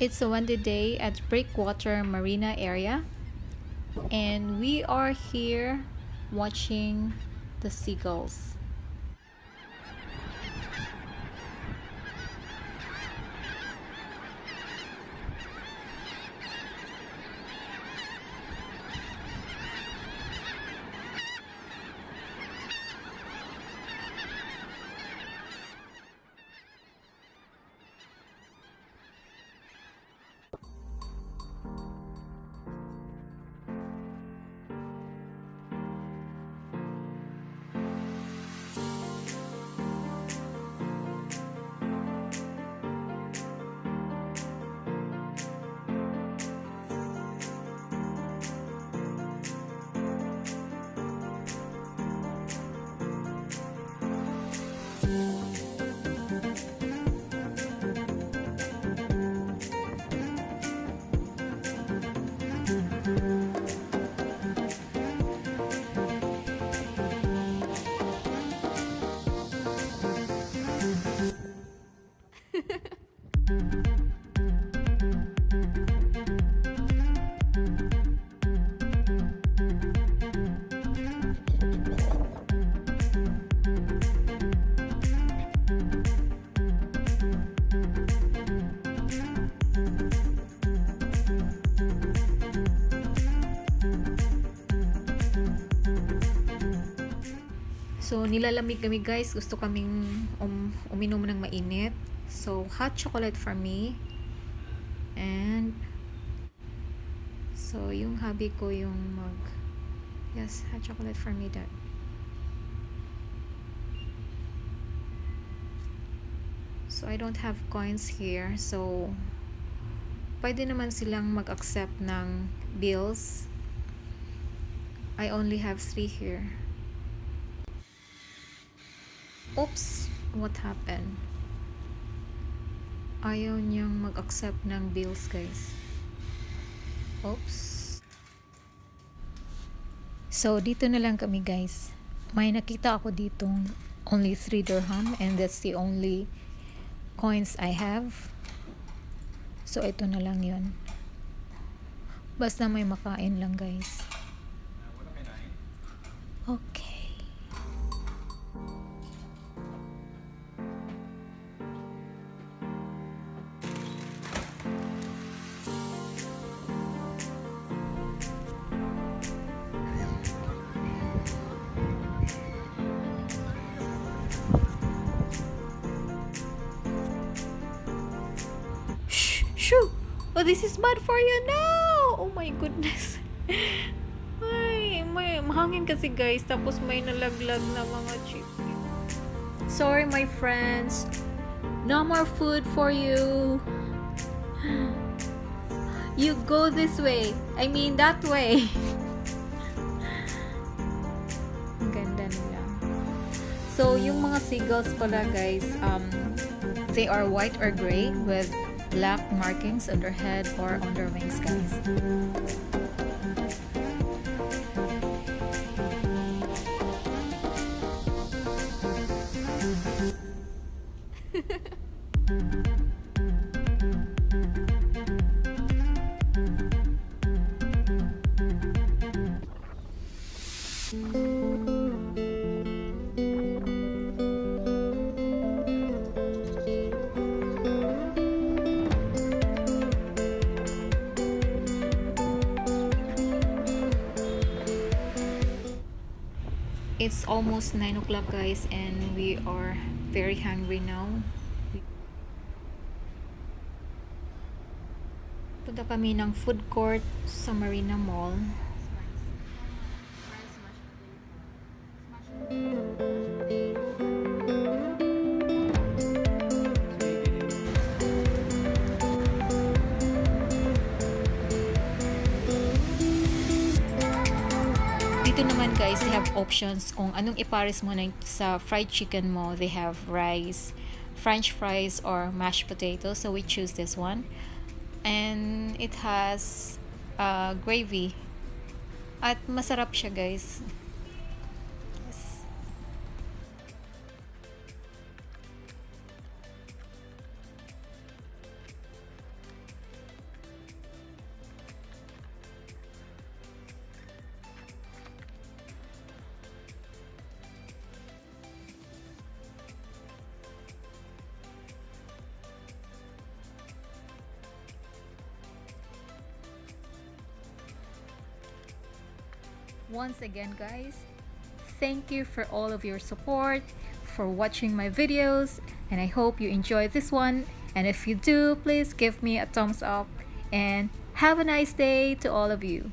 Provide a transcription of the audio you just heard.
It's a windy day at Breakwater Marina area, and we are here watching the seagulls. So, nilalamig kami guys. Gusto kaming uminom ng mainit. So, hot chocolate for me. And, so, yung hubby ko yung yes, hot chocolate for me that. So, I don't have coins here. So, pwede naman silang mag-accept ng bills. I only have 3 here. Oops! What happened? Ayaw niyang mag-accept ng bills, guys. Oops! So, dito na lang kami, guys. May nakita ako ditong only 3 dirham and that's the only coins I have. So, ito na lang yun. Basta may makain lang, guys. Okay. Shoo! Oh, this is bad for you now! Oh my goodness. Ay, may mahangin kasi guys. Tapos may nalaglag na mga chips. Sorry my friends. No more food for you. You go this way. I mean that way. Ang ganda nila. So, yung mga seagulls pala guys, they are white or gray with black markings on their head or on their wings, guys. It's almost 9 o'clock guys and we are very hungry now. Punta kami ng food court sa Marina Mall. Dito naman guys, they have options kung anong ipares mo na sa fried chicken mo. They have rice, french fries, or mashed potatoes. So we choose this one. And it has gravy. At masarap siya guys. Yes. Once again, guys, thank you for all of your support, for watching my videos, and I hope you enjoyed this one. And if you do, please give me a thumbs up and have a nice day to all of you.